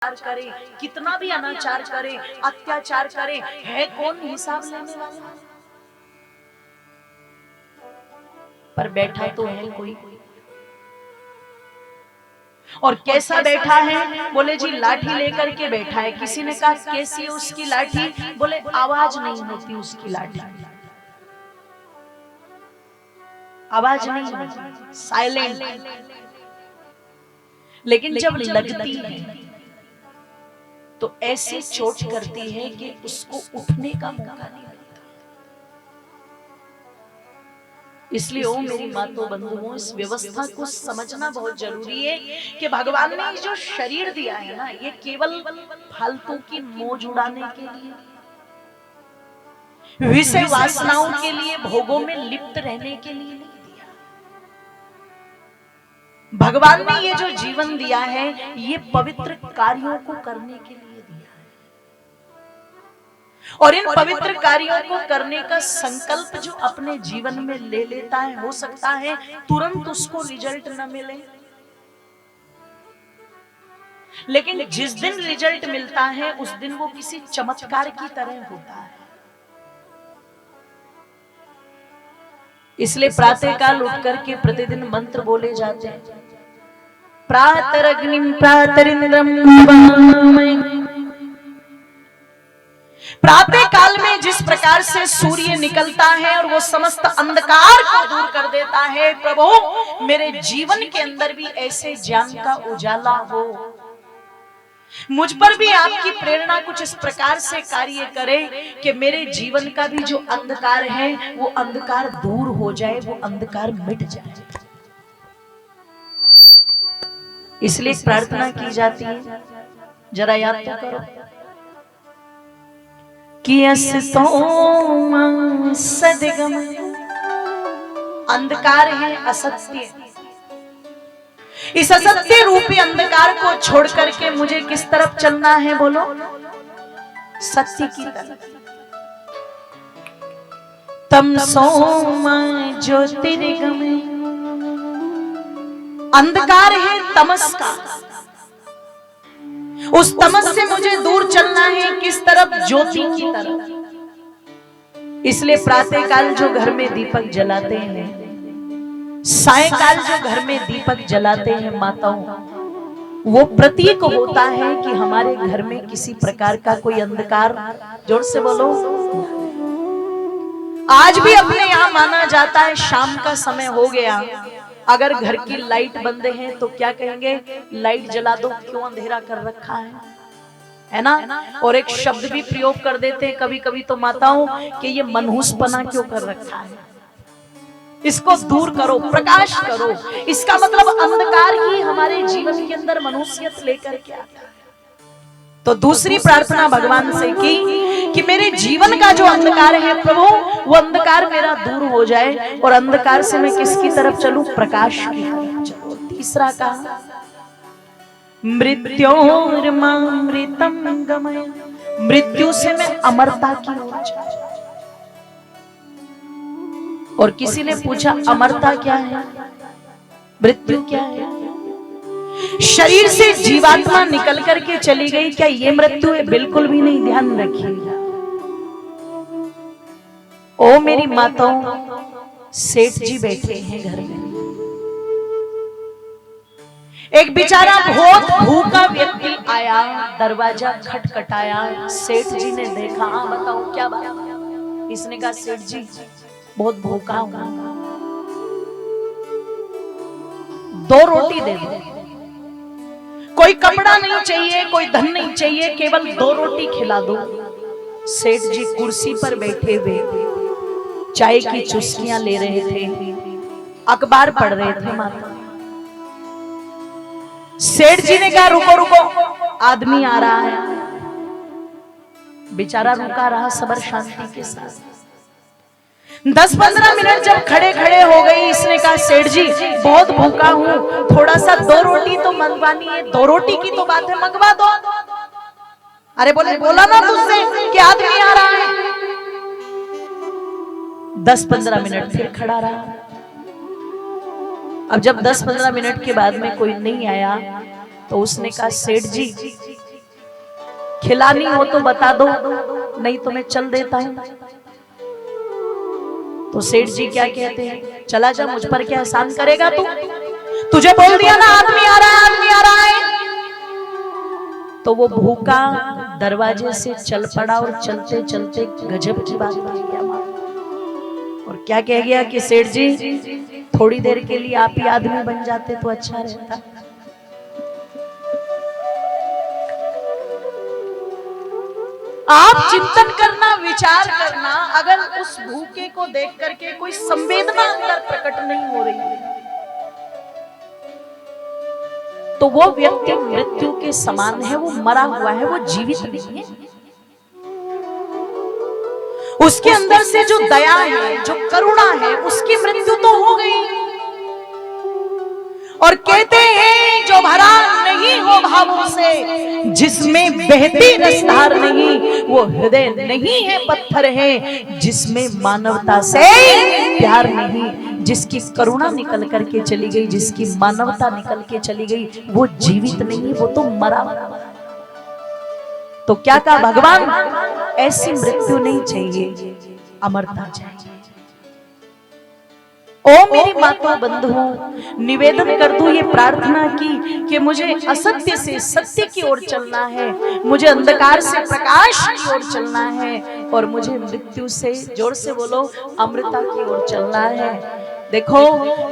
करे, कितना भी अनाचार करे, अत्याचार करे, है कौन हिसाब लेने वाला? पर बैठा तो है कोई। और कैसा बैठा है? बोले जी लाठी लेकर के बैठा है। किसी ने कहा कैसी है उसकी लाठी? बोले आवाज नहीं होती उसकी लाठी, आवाज नहीं होती, साइलेंट। लेकिन जब लगती है तो ऐसी चोट करती है कि उसको उठने का मौका नहीं मिलता। इसलिए ओ मेरी मातों बंधुओं, इस व्यवस्था को समझना बहुत जरूरी है कि भगवान ने जो शरीर दिया है ना, ये केवल फालतू की मौज उड़ाने के लिए, विषय वासनाओं के लिए, भोगों में लिप्त रहने के लिए नहीं दिया। भगवान ने ये जो जीवन दिया है, ये पवित्र कार्यों को करने के लिए दिया है। और इन पवित्र कार्यों को करने का संकल्प जो अपने जीवन में ले लेता है, हो सकता है तुरंत उसको रिजल्ट न मिले, लेकिन जिस दिन रिजल्ट मिलता है उस दिन वो किसी चमत्कार की तरह होता है। इसलिए प्रातःकाल उठ करके प्रतिदिन मंत्र बोले जाते हैं, प्रातरग्निम प्रातरिंद्रम नमामि। प्रातः काल में जिस प्रकार से सूर्य निकलता है और वो समस्त अंधकार को दूर कर देता है, प्रभु मेरे जीवन के अंदर भी ऐसे ज्ञान का उजाला हो, मुझ पर भी आपकी प्रेरणा कुछ इस प्रकार से कार्य करे कि मेरे जीवन का भी जो अंधकार है वो अंधकार दूर हो जाए, वो अंधकार मिट जाए। इसलिए प्रार्थना की जाती है, जरा याद तो करो कि सदगम, अंधकार है असत्य, इस असत्य रूपी अंधकार को छोड़ करके मुझे किस तरफ चलना है? बोलो, सत्य की तरफ। तम सोमा ज्योतिर्गम, अंधकार है तमस का, उस तमस से मुझे दूर चलना है किस तरफ? ज्योति की तरफ। इसलिए प्रातःकाल जो घर में दीपक जलाते हैं, सायंकाल जो घर में दीपक जलाते हैं माताओं, वो प्रतीक होता है कि हमारे घर में किसी प्रकार का कोई अंधकार, जोर से बोलो। आज भी अपने यहाँ माना जाता है शाम का समय हो गया, अगर घर की लाइट बंद है तो क्या कहेंगे? लाइट जला दो, क्यों अंधेरा कर रखा है ना? और एक शब्द भी प्रयोग कर देते हैं कभी कभी तो माताओं कि ये मनहूसपना क्यों कर रखा है, इसको दूर करो, प्रकाश करो। इसका मतलब अंधकार ही हमारे जीवन के अंदर मनुष्यत लेकर के आता है। तो दूसरी प्रार्थना भगवान से की कि मेरे जीवन का जो अंधकार है प्रभु, वो अंधकार मेरा दूर हो जाए और अंधकार से मैं किसकी तरफ चलूं? प्रकाश की तरफ चलूं। तीसरा कहा, मृत्योर्मामृतम गमय, मृत्यु से मैं अमरता की ओर जाऊं। और किसी ने पूछा अमरता क्या है, मृत्यु क्या है? शरीर से जीवात्मा निकल करके चली गई, क्या ये मृत्यु है? बिल्कुल भी नहीं, ध्यान रखिएगा। ओ मेरी माताओं, सेठ जी बैठे हैं घर में, एक बेचारा बहुत भूखा व्यक्ति आया, दरवाजा खटखटाया, सेठ जी ने देखा, हाँ बताओ क्या बात है? इसने कहा सेठ जी बहुत भूखा हूं, 2 रोटी दे दो, कोई कपड़ा नहीं चाहिए, कोई धन नहीं चाहिए, केवल 2 रोटी खिला दो। सेठ जी कुर्सी पर बैठे हुए चाय की चुस्कियां ले रहे थे, अखबार पढ़ रहे थे माता। सेठ जी ने कहा रुको रुको, आदमी आ रहा है। बेचारा रुका रहा सबर शांति के साथ। 10-15 मिनट जब खड़े खड़े हो गई, इसने कहा सेठ जी बहुत भूखा हूँ, थोड़ा सा 2 रोटी तो मंगवानी है। 2 रोटी की to बात है, मंगवा दो। अरे बोले बोला ना तुझसे कि आदमी आ रहा है। 10-15 मिनट फिर खड़ा रहा। अब जब 10-15 मिनट के बाद में कोई नहीं आया तो उसने कहा सेठ जी खिलानी हो तो बता दो, नहीं तो मैं चल देता हूं। तो सेठ जी क्या कहते हैं, चला जा, मुझ पर क्या एहसान करेगा तू, तुझे बोल दिया ना आदमी आ रहा है, आदमी आ रहा है। तो वो भूखा दरवाजे से चल पड़ा और चलते चलते गजब की बात कह गया और क्या कह गया कि सेठ जी थोड़ी देर के लिए आप ही आदमी बन जाते तो अच्छा रहता। आप चिंतन करना, विचार करना, अगर उस भूखे को देख करके कोई संवेदना अंदर प्रकट नहीं हो रही है तो वो व्यक्ति मृत्यु के समान है, वो मरा हुआ है, वो जीवित नहीं है। उसके अंदर से जो दया है, जो करुणा है, उसकी मृत्यु तो हो गई। और कहते हैं जो भरा नहीं हो भावों से, जिसमें बहती रसधार नहीं, वो हृदय नहीं है, पत्थर है। जिसमें मानवता से प्यार नहीं, जिसकी करुणा निकल करके चली गई, जिसकी मानवता निकल के चली गई, वो जीवित नहीं, वो तो मरा। तो क्या कहा भगवान, ऐसी मृत्यु नहीं चाहिए, अमरता चाहिए। ओ मेरी माता बंधुओं, निवेदन कर दूं ये प्रार्थना की कि मुझे असत्य से सत्य की ओर चलना है, मुझे अंधकार से प्रकाश की ओर चलना है, और मुझे मृत्यु से, जोर से बोलो, अमृता की ओर चलना है। देखो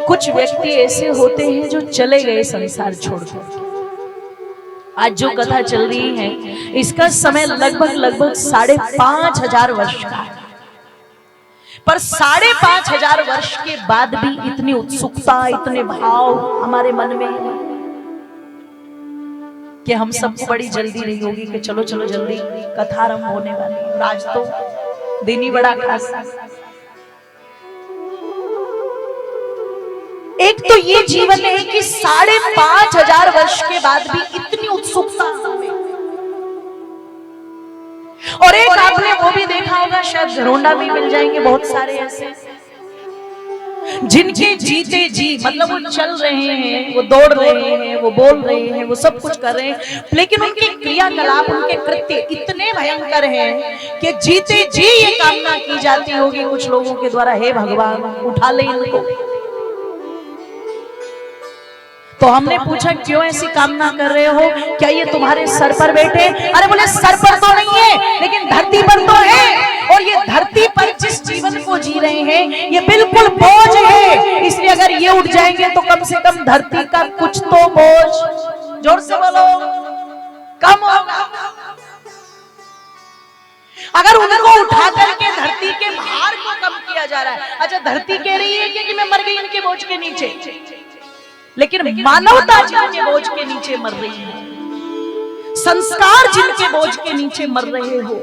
कुछ व्यक्ति ऐसे होते हैं जो चले गए संसार छोड़कर। आज जो कथा चल रही है इसका समय लगभग 5,500 वर्ष का है, पर 5,500 वर्ष के बाद भी इतनी उत्सुकता, इतने भाव हमारे मन में है कि हम सबको बड़ी जल्दी रही होगी कि चलो चलो जल्दी कथा आरंभ होने वाली है। आज तो दिन ही बड़ा खास। एक तो ये जीवन है कि 5,500 वर्ष के बाद भी इतनी उत्सुकता हमें, और एक आपने वो भी देखा होगा, शायद घरोंडा भी मिल जाएंगे बहुत सारे ऐसे जिनके जीते जी, मतलब वो चल रहे हैं, वो दौड़ रहे हैं, वो बोल रहे हैं, वो सब कुछ कर रहे हैं, लेकिन उनके क्रियाकलाप, उनके कृत्य इतने भयंकर हैं कि जीते जी ये कामना की जाती होगी कुछ लोगों के द्वारा, हे भगवान उठा ले इनको। तो हमने पूछा क्यों ऐसी कामना कर रहे हो, क्या ये तुम्हारे सर पर बैठे? अरे बोले सर पर तो नहीं है, लेकिन धरती पर तो है, और ये धरती पर जिस जीवन को जी रहे हैं ये बिल्कुल बोझ है, इसलिए अगर ये उठ जाएंगे तो कम से कम धरती का कुछ तो बोझ, जोर से बोलो, कम होगा। अगर उनको उठा करके धरती के भार को कम किया जा रहा है, अच्छा धरती कह रही है कि मैं मर गई इनके बोझ के नीचे, लेकिन मानवता जिनके बोझ के नीचे मर रही है, संस्कार जिनके बोझ के नीचे मर रहे हो,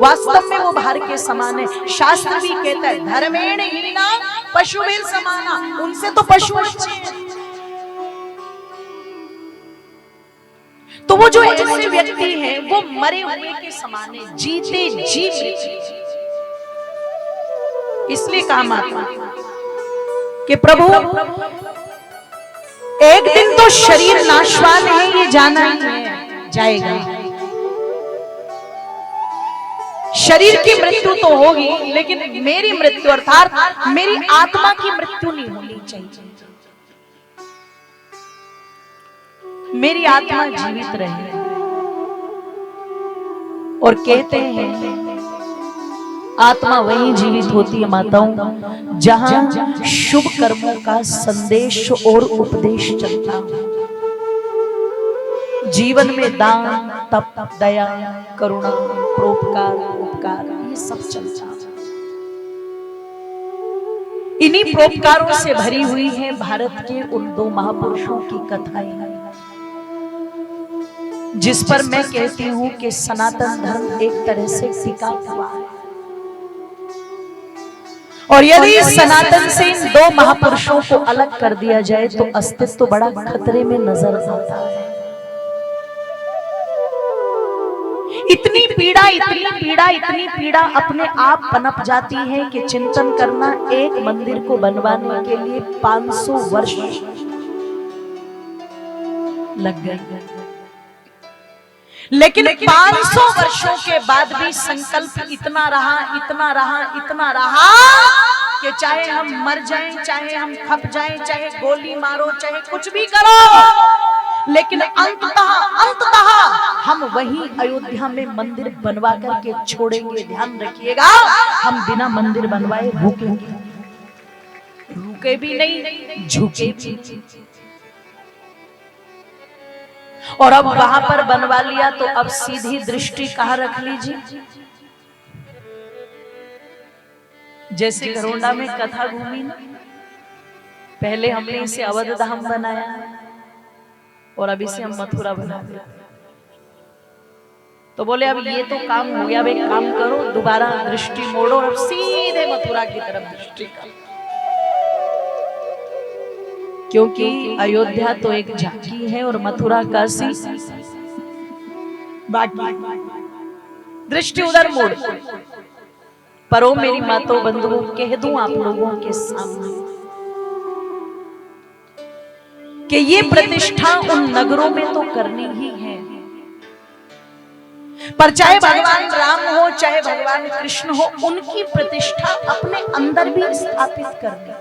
वास्तव में वो भार के समान है। शास्त्र भी कहता है धर्मेण हीना पशुभिर समाना, उनसे तो पशु अच्छे हैं। तो वो जो ऐसे व्यक्ति हैं वो मरे हुए के समान है, जीते जी। इसलिए कहा महात्मा कि प्रभु एक दिन तो शरीर नाशवान है, ये जाना ही है, जाएगा। शरीर की मृत्यु तो होगी, लेकिन मेरी मृत्यु अर्थात मेरी आत्मा की मृत्यु नहीं होनी चाहिए। मेरी आत्मा जीवित रहे। और कहते हैं आत्मा वहीं जीवित होती है माताओं जहां शुभ कर्मों का संदेश और उपदेश चलता हो। जीवन में दान, तप, दया, करुणा, परोपकार, उपकार, ये सब चलता है। इन्हीं परोपकारों से भरी हुई है भारत के उन 2 महापुरुषों की कथाएं, जिस पर मैं कहती हूं कि सनातन धर्म एक तरह से टिका हुआ है। और यदि सनातन से इन 2 महापुरुषों को अलग कर दिया जाए तो अस्तित्व बड़ा खतरे में नजर आता है। इतनी पीड़ा, इतनी पीड़ा, इतनी पीड़ा अपने आप पनप जाती है कि चिंतन करना, एक मंदिर को बनवाने के लिए 500 वर्ष लग गए। लेकिन 500 वर्षों के बाद भी संकल्प इतना रहा, इतना रहा, इतना रहा कि चाहे हम मर जाएं, चाहे हम खप जाएं, चाहे गोली मारो, चाहे कुछ भी करो, लेकिन अंततः हम वही अयोध्या में मंदिर बनवा करके छोड़ेंगे। ध्यान रखिएगा, हम बिना मंदिर बनवाए रुकेंगे, रुके भी नहीं, झुके भी। और अब वहां पर बनवा लिया तो अब सीधी दृष्टि कहाँ रख लीजिए। जैसे घरोंडा में कथा घूमी ना, पहले हमने इसे अवध धाम बनाया और अब इसे हम मथुरा बना दिया। तो बोले अब ये तो काम हो गया, अब एक काम करो, दोबारा दृष्टि मोड़ो और सीधे मथुरा की तरफ दृष्टि करो, क्योंकि अयोध्या तो एक झांकी है और मथुरा काशी बाकी। दृष्टि उधर मोड़। पर ओ मेरी मातों बंधुओं, कह दूं आप लोगों के सामने कि ये प्रतिष्ठा उन नगरों में तो करनी ही है, पर चाहे भगवान राम हो, चाहे भगवान कृष्ण हो, उनकी प्रतिष्ठा अपने अंदर भी स्थापित करनी।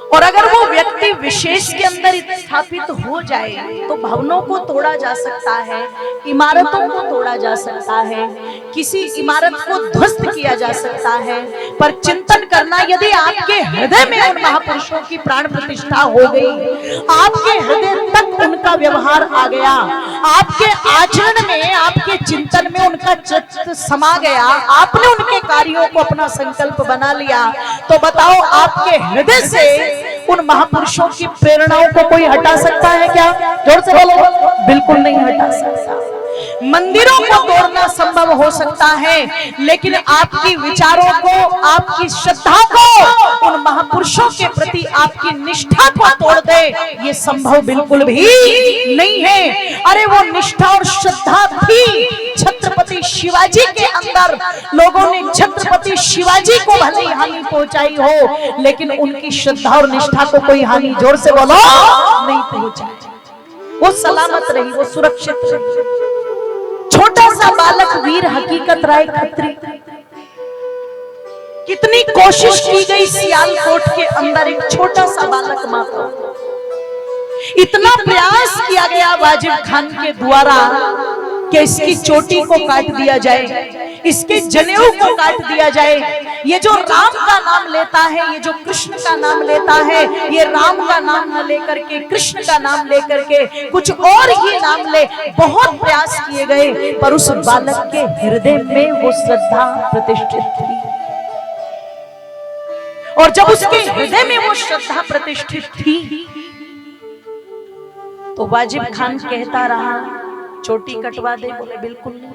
और अगर वो व्यक्ति विशेष के अंदर स्थापित हो जाए तो भवनों को तोड़ा जा सकता है, इमारतों को तोड़ा जा सकता है, किसी इमारत को ध्वस्त किया जा सकता है, पर चिंतन करना, यदि आपके हृदय में उन महापुरुषों की प्राण प्रतिष्ठा हो गई, आपके हृदय तक उनका व्यवहार आ गया, आपके आचरण में, आपके चिंतन में उनका चित्त समा गया, आपने उनके कार्यों को अपना संकल्प बना लिया, तो बताओ आपके हृदय से उन महापुरुषों की प्रेरणाओं को कोई हटा सकता है क्या? जोर से बोलो। बिल्कुल नहीं हटा सकता। मंदिरों को तोड़ना संभव हो सकता है, लेकिन आपकी विचारों को, आपकी श्रद्धा को, उन महापुरुषों के प्रति आपकी निष्ठा को तोड़ दे, ये संभव बिल्कुल भी नहीं है। अरे वो निष्ठा और श्रद्धा थी छत्रपति शिवाजी के अंदर, लोगों ने छत्रपति शिवाजी को भले ही हानि पहुंचाई हो, लेकिन उनकी श्रद्धा और निष्ठा को कोई हानि, जोर से बोलो, नहीं पहुंचाई। वो सलामत रही, वो सुरक्षित रही। छोटा सा बालक वीर हकीकत राय खत्री, कितनी कोशिश की गई सियालकोट के अंदर, एक छोटा सा बालक माता, इतना प्रयास किया गया वाजिब खान के द्वारा कि इसकी चोटी को काट दिया जाए, इसके जनेऊ को काट दिया जाए। ये जो राम का नाम लेता है, ये जो कृष्ण का नाम लेता है, ये राम का नाम न लेकर के, कृष्ण का नाम लेकर के कुछ और ही नाम ले, बहुत प्रयास किए गए, पर उस बालक के हृदय में वो श्रद्धा प्रतिष्ठित थी। और जब उसके हृदय में वो श्रद्धा प्रतिष्ठित थी, तो वाजिब खान कहता रहा, चोटी कटवा दे, बोले बिल्कुल नहीं।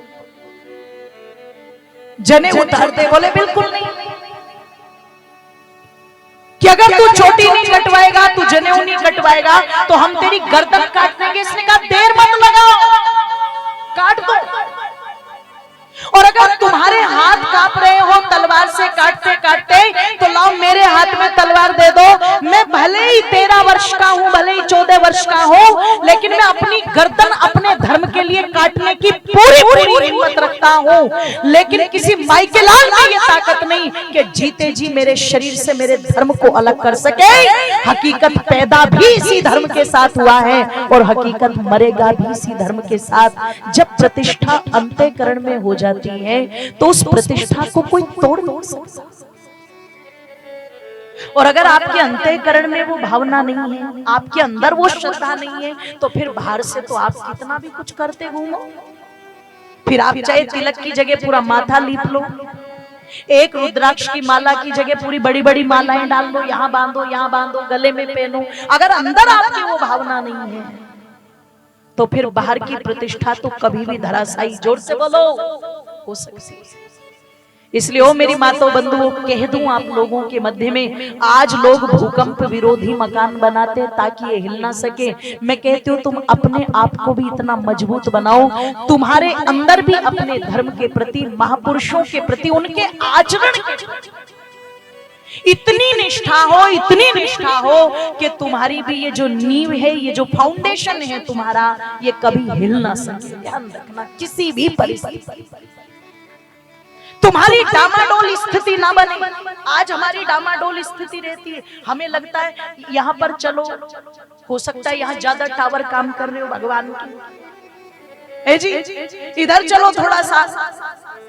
जने उतार दे, बोले बिल्कुल नहीं। कि अगर तू चोटी नहीं कटवाएगा, तू जनेऊ नहीं कटवाएगा, तो हम तेरी गर्दन काट देंगे। इसने कहा देर मत लगाओ, काट दो। और अगर तुम्हारे हाथ कांप रहे हो तलवार से काटते काटते, तो लाओ मेरे हाथ में तलवार दे दो। मैं भले ही 13 वर्ष का हूं, भले ही 14 वर्ष का हूं, लेकिन मैं अपनी गर्दन अपने धर्म के लिए काटने की पूरी हिम्मत रखता हूं। लेकिन किसी माइकेलाल में ये ताकत नहीं कि जीते जी मेरे शरीर से मेरे धर्म को अलग कर सके। हकीकत पैदा भी इसी धर्म के साथ हुआ है और हकीकत मरेगा भी इसी धर्म के साथ। जब प्रतिष्ठा अंतःकरण में हो जाती है तो उस प्रतिष्ठा को कोई तोड़ नहीं सकता। और अगर आपके अंतःकरण में वो भावना नहीं है, आपके अंदर वो श्रद्धा नहीं है, तो फिर बाहर से तो आप कितना भी कुछ करते घूमो, फिर आप चाहे तिलक की जगह पूरा माथा लीप लो, एक रुद्राक्ष की माला की जगह पूरी बड़ी बड़ी मालाएं डाल लो, यहाँ बांधो, यहाँ बांधो, गले में पहनो, अगर अंदर आपकी वो भावना नहीं है तो फिर बाहर की प्रतिष्ठा तो कभी भी धराशायी, जोर से बोलो, हो सकती है। इसलिए ओ मेरी माताओं बंधुओं, कह दूं आप लोगों के मध्य में, आज लोग भूकंप विरोधी मकान बनाते ताकि ये हिल ना सके। मैं कहती हूँ तुम अपने आप को भी इतना मजबूत बनाओ, तुम्हारे अंदर भी अपने धर्म के प्रति, महापुरुषों के प्रति, उनके आचरण के प्रति इतनी निष्ठा हो कि तुम्हारी भी ये जो नींव है, ये जो फाउंडेशन है तुम्हारा, ये कभी हिल ना सके। ध्यान रखना, किसी भी परिस्थिति तुम्हारी डामाडोल स्थिति ना बने। आज हमारी डामाडोल स्थिति रहती है, हमें लगता है यहाँ पर चलो, हो सकता है यहाँ ज्यादा टावर काम कर रहे हो भगवान की, जी इधर चलो थोड़ा सा,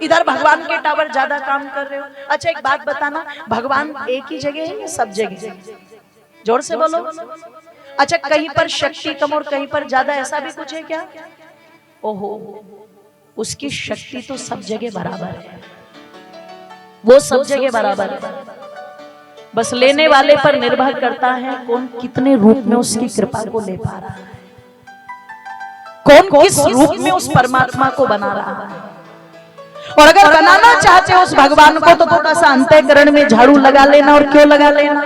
इधर भगवान के टावर ज्यादा काम कर रहे हो। अच्छा एक बात बताना, भगवान एक ही जगह है या सब जगह? जोर से बोलो। अच्छा कहीं पर शक्ति कम और कहीं पर ज्यादा, ऐसा भी कुछ है क्या? ओहो, उसकी शक्ति तो सब जगह बराबर है, वो सब जगह बराबर है। बस लेने वाले पर निर्भर करता है कौन कितने रूप में उसकी कृपा को ले पा रहा है, कौन किस रूप में उस परमात्मा को बना रहा है। और अगर बनाना चाहते हो उस भगवान को तो थोड़ा सा अंतःकरण में झाड़ू लगा लेना। और क्यों लगा लेना?